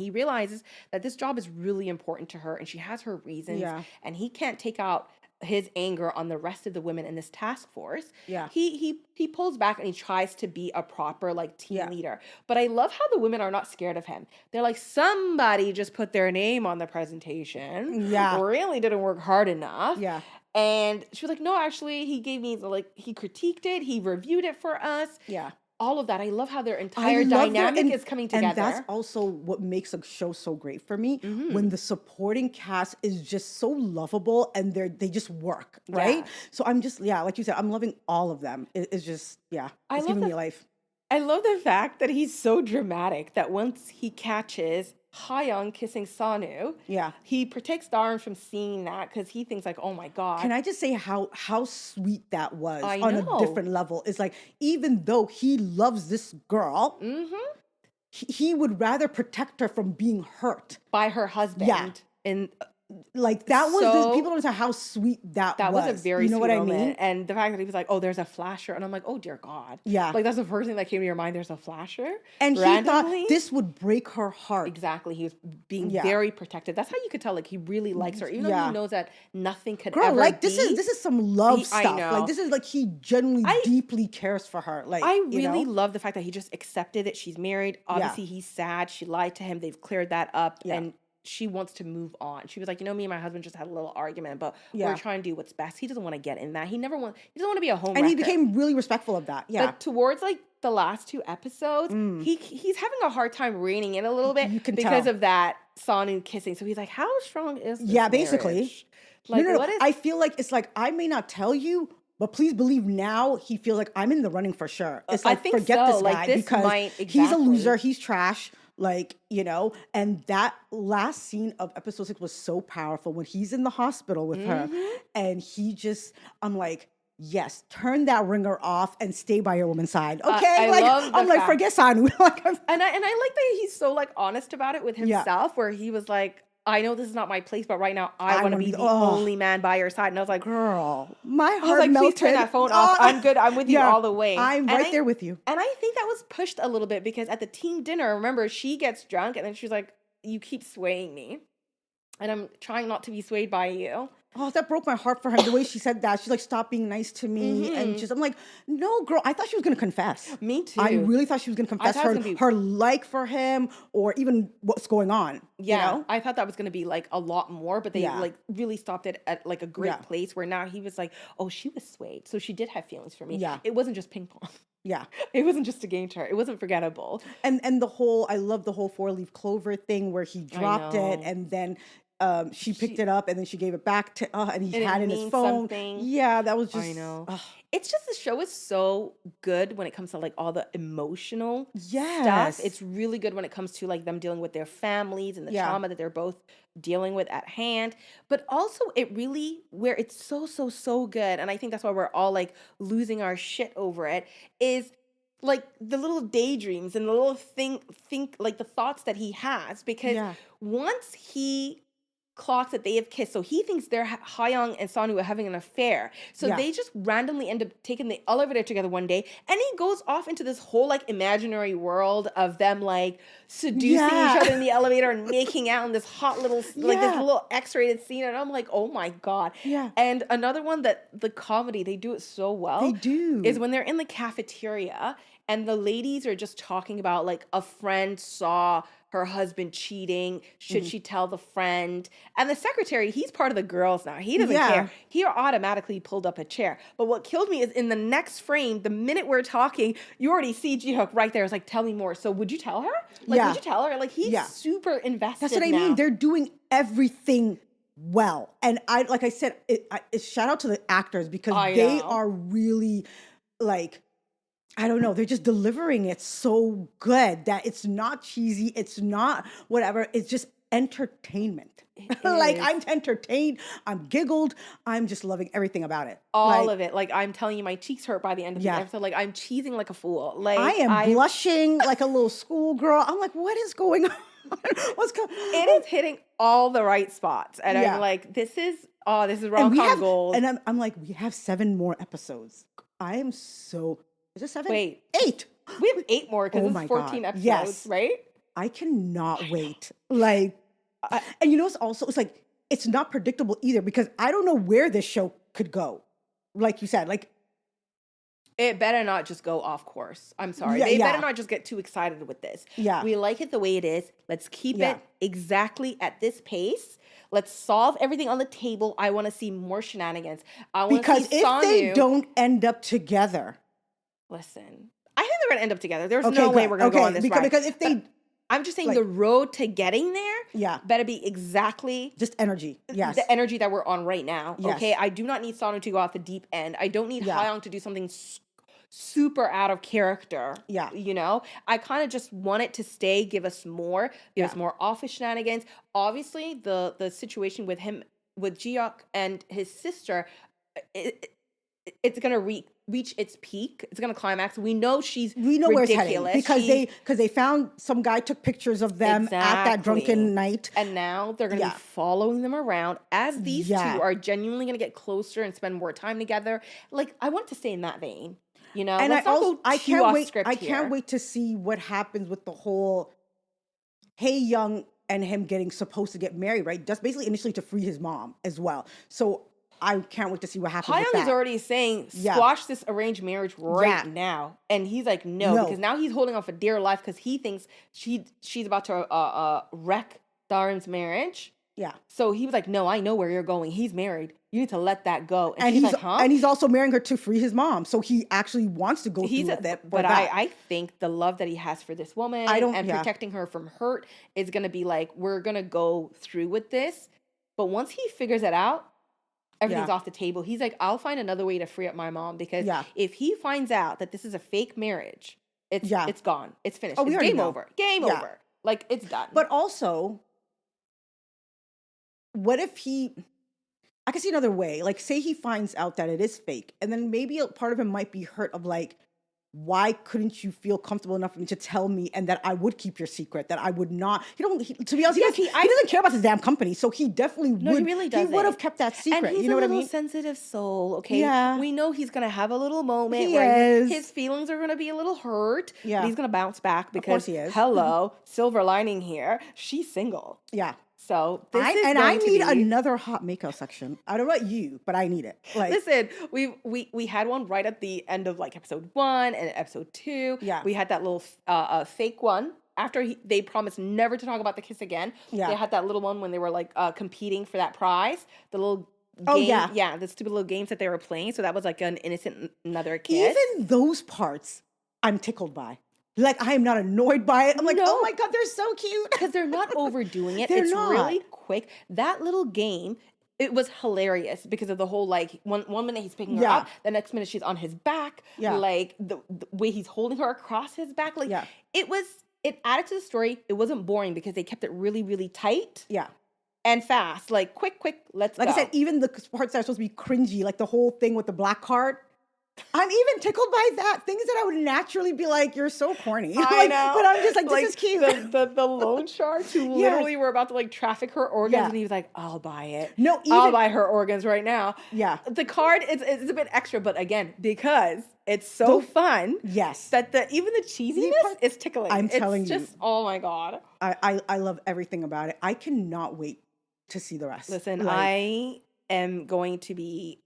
realizes that this job is really important to her and she has her reasons, Yeah. and he can't take out his anger on the rest of the women in this task force. Yeah. He pulls back and he tries to be a proper like team Yeah. leader. But I love how the women are not scared of him. They're like, somebody just put their name on the presentation. Yeah. Really didn't work hard enough. Yeah. And she was like, no, actually, he gave me he critiqued it, he reviewed it for us. Yeah. All of that. I love how their I entire love dynamic is coming together. And that's also what makes a show so great for me, Mm-hmm. when the supporting cast is just so lovable and they just work, right? Yeah. So I'm just, like you said, I'm loving all of them. It's just, I it's love giving me life. I love the fact that he's so dramatic that once he catches Ki-yong kissing Sanu, Yeah. he protects Darren from seeing that because he thinks like, oh my God. Can I just say how sweet that was I on know. a different level? It's like, even though he loves this girl, Mm-hmm. he would rather protect her from being hurt. By her husband. Yeah. And Like, that was, So- people don't understand how sweet that was. that was a very you know sweet what I moment. mean? And the fact that he was like, oh, there's a flasher. And I'm like, oh, dear God. Yeah. Like, that's the first thing that came to your mind. There's a flasher. And he randomly. thought this would break her heart. Exactly. He was being Yeah. very protective. That's how you could tell, like, he really likes her. Even though Yeah. he knows that nothing could Girl, ever like, be. this is some love I stuff. know. Like, this is like he genuinely deeply cares for her. Like, I you really know? love the fact that he just accepted that she's married. Obviously, he's sad. She lied to him. They've cleared that up. Yeah. And she wants to move on. She was like, me and my husband just had a little argument, but Yeah. we're trying to do what's best. He doesn't want to get in that. He doesn't want to be a home And he wrecker. became really respectful of that. Yeah. But towards like the last two episodes, he's having a hard time reining in a little bit You can because tell. of that Sonu kissing. So he's like, how strong is this Yeah, basically. marriage? Like, no. what is I feel like it's like, I may not tell you, but please believe now he feels like I'm in the running for sure. It's I like, think forget so. this Like, guy this because might- he's a exactly. loser. He's trash. Like, and that last scene of episode 6 was so powerful when he's in the hospital with her and I'm like, yes, turn that ringer off and stay by your woman's side. Okay. I like, love the I'm like, fact- forget Sanu. Like, And I like that he's so like honest about it with himself, where he was like, I know this is not my place, but right now I want to be the only man by your side. And I was like, girl, my I was heart like, melted. please turn that phone off. I'm good. I'm with you all the way. I'm right there with you. And I think that was pushed a little bit because at the team dinner, remember, she gets drunk and then she's like, you keep swaying me. And I'm trying not to be swayed by you. Oh, that broke my heart for her. The way she said that. She's like, stop being nice to me. And I'm like, no, girl, I thought she was going to confess. Me too. I really thought she was going to confess thought it was gonna be- her like for him or even what's going on. Yeah, You know? I thought that was going to be like a lot more, but they Yeah. like really stopped it at like a great Yeah. place where now he was like, oh, she was swayed. So she did have feelings for me. Yeah. It wasn't just ping pong. Yeah. It wasn't just a game to her. It wasn't forgettable. And I love the whole 4-leaf clover thing where he dropped it know. and then she picked it up and then she gave it back to and he And it had it in his means phone. something. Yeah, that was just I know. ugh. It's just the show is so good when it comes to like all the emotional Yes. stuff. It's really good when it comes to like them dealing with their families and the Yeah. trauma that they're both dealing with at hand. But also it really where it's so good, and I think that's why we're all like losing our shit over it, is like the little daydreams and the little think like the thoughts that he has, because Yeah. once he clocks that they have kissed, so he thinks they're Ha-young and Sanu are having an affair, so Yeah. they just randomly end up taking the elevator together one day, and he goes off into this whole like imaginary world of them like seducing Yeah. each other in the elevator and making out in this hot little like this Yeah. little X-rated scene, and I'm like, oh my God. Yeah. And another one that the comedy, they do it so well, They do. is when they're in the cafeteria and the ladies are just talking about like a friend saw her husband cheating. Should she tell the friend? And the secretary, he's part of the girls now. He doesn't Yeah. care. He automatically pulled up a chair. But what killed me is in the next frame, the minute we're talking, you already see Ji-hook right there. It's like, tell me more. So would you tell her? Like, Yeah. would you tell her? Like, he's Yeah. super invested That's what I now. mean. They're doing everything well. And like I said, shout out to the actors because I they know. are really like, I don't know, they're just delivering it so good that it's not cheesy. It's not whatever. It's just entertainment. Like is. I'm entertained. I'm giggled. I'm just loving everything about it. All Like, of it. Like, I'm telling you, my cheeks hurt by the end of Yeah. the episode. Like, I'm cheesing like a fool. Like, I am blushing like a little schoolgirl. I'm like, what is going on? What's going It is hitting all the right spots. And Yeah. I'm like, this is And we rom-com have, gold. and I'm like, we have 7 more episodes. I am so, is it 7? Wait. 8. We have 8 more because Oh it's my 14 God. episodes, Yes. right? I cannot I know. wait. Like, I, and you know, it's like, it's not predictable either because I don't know where this show could go. Like you said, like, It better not just go off course. I'm sorry. yeah, They better yeah, not just get too excited with this. yeah, We like it the way it is. Let's keep yeah. it exactly at this pace. Let's solve everything on the table. I want to see more shenanigans. I want to Because see if they Sanu. don't end up together, Listen, I think they're going to end up together. There's okay, no way good. we're going to go Okay, on this because ride. if But they I'm just saying like, the road to getting there yeah, better be exactly just energy. Yes, the energy that we're on right now. yes, Okay. I do not need Sanu to go off the deep end. I don't need yeah, Hyung to do something super out of character. yeah, You know, I kind of just want it to stay, give us yeah, more office shenanigans. Obviously, the situation with him, with Jiok and his sister, it, it's gonna reach its peak. It's gonna climax. We know she's we know where it's heading ridiculous. because She's they found some guy took pictures of them at that exactly. drunken night. And now they're going to Yeah, be following them around as these two yeah. are genuinely going to get closer and spend more time together. Like, I want to stay in that vein. You know, And let's not go I too can't off wait. script I here. can't wait to see what happens with the whole Hey Young and him getting supposed to get married, right? Just basically initially to free his mom as well. So I can't wait to see what happens with Hyung is that. already saying, Yeah. squash this arranged marriage right Yeah. now. And he's like, no, No. because now he's holding on for dear life because he thinks she's about to wreck Daren's marriage. Yeah. So he was like, no, I know where you're going. He's married. You need to let that go. And she's he's like, huh? and he's also marrying her to free his mom. So he actually wants to go through with it. But I think the love that he has for this woman and yeah. protecting her from hurt is going to be like, we're going to go through with this. But once he figures it out, everything's Yeah. off the table. He's like, I'll find another way to free up my mom because Yeah. if he finds out that this is a fake marriage, it's gone. It's finished. Oh, we It's already game know. over. Game Yeah. over. Like, it's done. But also, what if I can see another way. Like, say he finds out that it is fake, and then maybe a part of him might be hurt of like, why couldn't you feel comfortable enough for me to tell me and that I would keep your secret, that I would not, to be honest, Yes, he doesn't care about his damn company. So he definitely No, would, he really doesn't. he would have kept that secret. And he's You know a what I little mean? sensitive soul, okay? Yeah. We know he's gonna have a little moment He where is. his feelings are gonna be a little hurt. Yeah. But he's gonna bounce back because course he is. hello, silver lining here. She's single. Yeah. So this is I going to need be, another hot makeup section. I don't know about you, but I need it. Like, listen, we had one right at the end of like episode 1 and episode 2. Yeah. We had that little fake one after they promised never to talk about the kiss again. Yeah. They had that little one when they were like competing for that prize. The little game, Oh, yeah. yeah, the stupid little games that they were playing. So that was like an innocent another kiss. even those parts, I'm tickled by. Like, I am not annoyed by it. I'm like, No. oh my God, they're so cute. Because they're not overdoing it. They're It's not. really quick. That little game, it was hilarious because of the whole like one minute he's picking her Yeah. up, the next minute she's on his back. Yeah. Like the way he's holding her across his back. Like Yeah. it added to the story. It wasn't boring because they kept it really, really tight Yeah. and fast. Like quick, let's Like go. I said, even the parts that are supposed to be cringy, like the whole thing with the black card, I'm even tickled by that. Things that I would naturally be like, you're so corny. I Like, know. But I'm just like, this is cute. The loan sharks who Yeah. literally were about to like traffic her organs, Yeah. and he was like, "I'll buy it. No, I'll even- buy her organs right now." Yeah. The card is a bit extra, but again, because it's so fun Yes. that even the cheesiness part- is tickling. I'm It's telling you. just, oh my god! I love everything about it. I cannot wait to see the rest. Listen, Like, I am going to be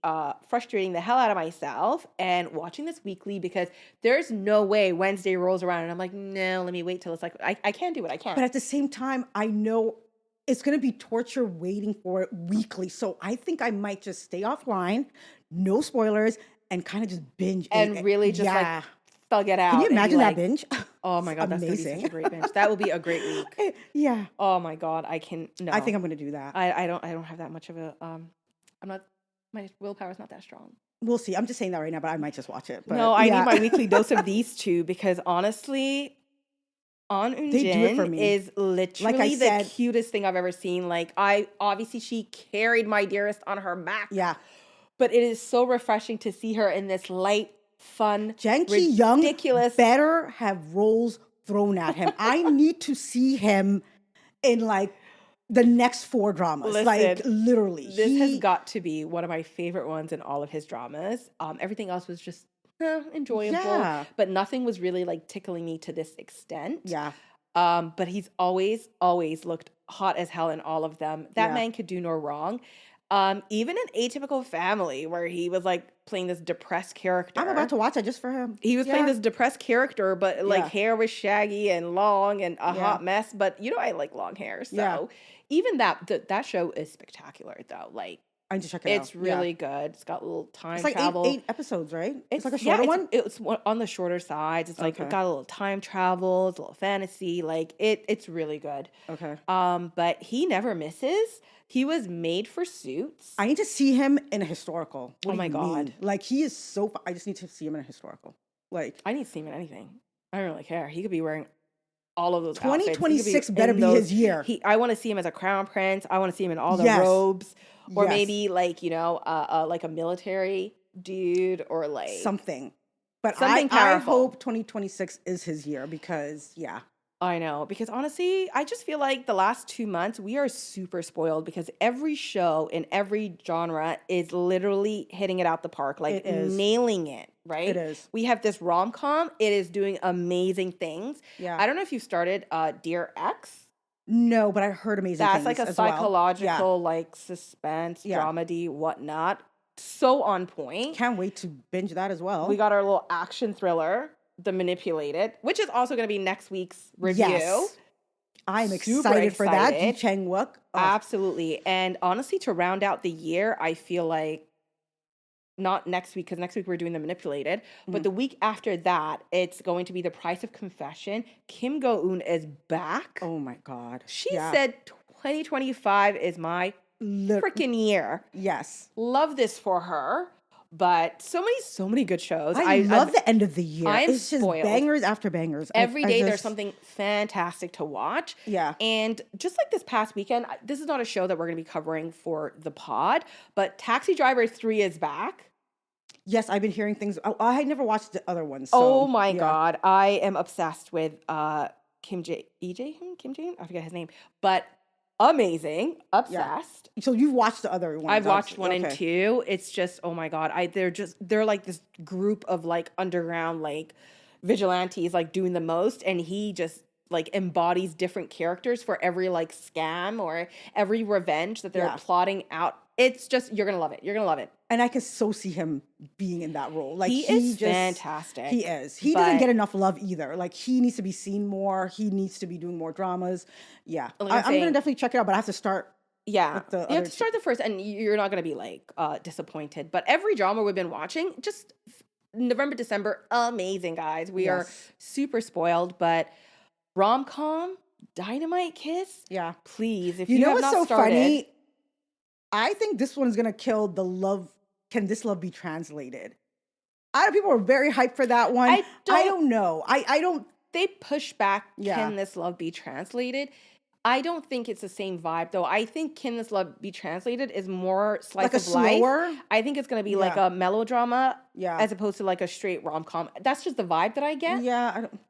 frustrating the hell out of myself and watching this weekly because there's no way Wednesday rolls around and I'm like, no, let me wait till it's like I can't do it. I can't. But at the same time, I know it's going to be torture waiting for it weekly. So I think I might just stay offline, no spoilers, and kind of just binge and it. really just Yeah. like thug it out. Can you and be imagine that like, binge? Oh my god, that's gonna be such Amazing. a great binge. That will be a great week. Yeah. Oh my god, I can no. I think I'm going to do that. I don't have that much of a I'm not my willpower's not that strong. We'll see. I'm just saying that right now, but I might just watch it. But No, I yeah. need my weekly dose of these two because honestly, on They do it for Eun-jin me. is literally the said- cutest thing I've ever seen. Like obviously she carried my dearest on her back. Yeah. But it is so refreshing to see her in this light, fun, Jang Ki-yong ridiculous. better have roles thrown at him. I need to see him in like the next 4 dramas. Like Listen, literally. This has got to be one of my favorite ones in all of his dramas. Everything else was just enjoyable, Yeah. but nothing was really like tickling me to this extent. Yeah. But he's always looked hot as hell in all of them. That Yeah. man could do no wrong. Even in Atypical Family, where he was like playing this depressed character. I'm about to watch it just for him. He was playing this depressed character, but like Yeah. hair was shaggy and long and a Yeah. hot mess. But you know, I like long hair, so Yeah. even that show is spectacular, though. Like I need to check it out. it's really good. It's got a little time It's like travel. eight episodes, right? It's like a shorter one. It's on the shorter sides. It's like Okay. it got a little time travel. It's a little fantasy. Like it's really good. Okay. But he never misses. He was made for Suits. I need to see him in a historical. What Oh do my you God. mean? Like he is so. I just need to see him in a historical. Like I need to see him in anything. I don't really care. He could be wearing all of those outfits. He could 2026 better in be those- his year. I want to see him as a crown prince. I want to see him in all the Yes. robes, or Yes. maybe like like a military dude, or like Something. But something I powerful. hope 2026 is his year because yeah. I know, because honestly, I just feel like the last 2 months we are super spoiled because every show in every genre is literally hitting it out the park, like It is. nailing it, right? It is. We have this rom-com. It is doing amazing things. Yeah. I don't know if you started Dear X. No, but I heard amazing That's things like a as well. psychological, like suspense, Yeah. dramedy, whatnot. So on point. Can't wait to binge that as well. We got our little action thriller, The Manipulated, which is also going to be next week's review. Yes. I'm Super excited for that. Ji excited. Chang-wook. Oh, Absolutely. And honestly, to round out the year, I feel like not next week, because next week we're doing The Manipulated, but the week after that, it's going to be The Price of Confession. Kim Go-eun is back. oh my God. She Yeah. said 2025 is my Lit- freaking year. yes. Love this for her. But so many good shows. I love the end of the year. I'm It's just spoiled. bangers after bangers. Every I day there's just- something fantastic to watch. Yeah. And just like this past weekend, this is not a show that we're going to be covering for the pod, but Taxi Driver 3 is back. Yes, I've been hearing things. I had never watched the other ones. Oh so, my yeah. God. I am obsessed with Kim Jin? I forget his name. But amazing. Obsessed. So you've watched the other ones? I've watched obviously. 1 and 2. It's just, oh my God. They're like this group of like underground like vigilantes like doing the most, and he just like embodies different characters for every like scam or every revenge that they're Yeah. plotting out. It's just, you're gonna love it. You're gonna love it. And I can so see him being in that role. Like He is just, fantastic. He is. He doesn't But- get enough love either. Like he needs to be seen more. He needs to be doing more dramas. Yeah, Like I'm I'm gonna saying- definitely check it out. But I have to start. Yeah, with the you other have to start the first, and you're not gonna be like disappointed. But every drama we've been watching, just November, December, amazing, guys. We are Yes. super spoiled. But rom-com, Dynamite Kiss, Yeah. please, if You you, know have what's not so started, funny? I think this one's gonna kill the love. Can this love be translated? I know people are very hyped for that one. I don't know. I don't. they push back. Yeah. Can this love be translated? I don't think it's the same vibe, though. I think Can This Love Be Translated is more slice Like a of life. slower. I think it's gonna be like Yeah. a melodrama Yeah. as opposed to like a straight rom-com. That's just the vibe that I get Yeah. I don't.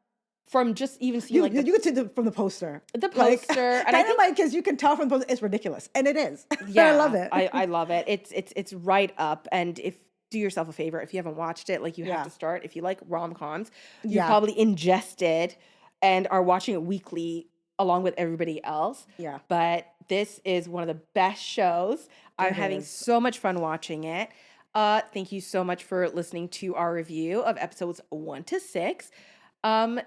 from just even seeing You like you could see from the poster. the Like, poster. And I think Dynamite Kiss, you can tell from the poster, it's ridiculous, and it is. yeah, I love it. I love it. It's right up. And if do yourself a favor, if you haven't watched it, like you Yeah. have to start. If you like rom-coms, you Yeah. probably ingested and are watching it weekly along with everybody else. Yeah. But this is one of the best shows. I'm It having is. so much fun watching it. Thank you so much for listening to our review of episodes 1 to 6.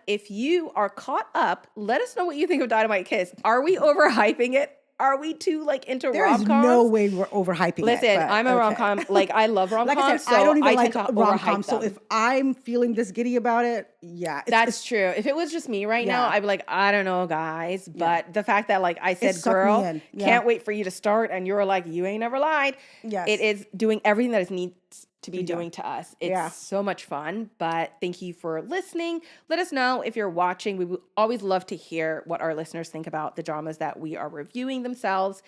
If you are caught up, let us know what you think of Dynamite Kiss. Are we overhyping it? Are we too like into There is rom-coms? no way we're overhyping Listen, it. but I'm a okay. rom-com. Like I love rom-coms. Like I said, so I don't even like tend to rom-com. overhype So them. if I'm feeling this giddy about it, yeah, That's true. If it was just me right now, Yeah. I'd be like, I don't know, guys. But the fact that, like I said, sucked me girl, in. Yeah. can't wait for you to start, and you're like, you ain't never lied. Yes. It is doing everything that it needs to be Be done. doing to us. It's Yeah. so much fun. But thank you for listening. Let us know if you're watching. We would always love to hear what our listeners think about the dramas that we are reviewing themselves.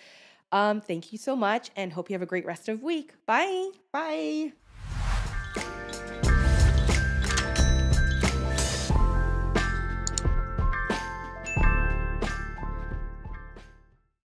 Thank you so much, and hope you have a great rest of week. Bye. Bye.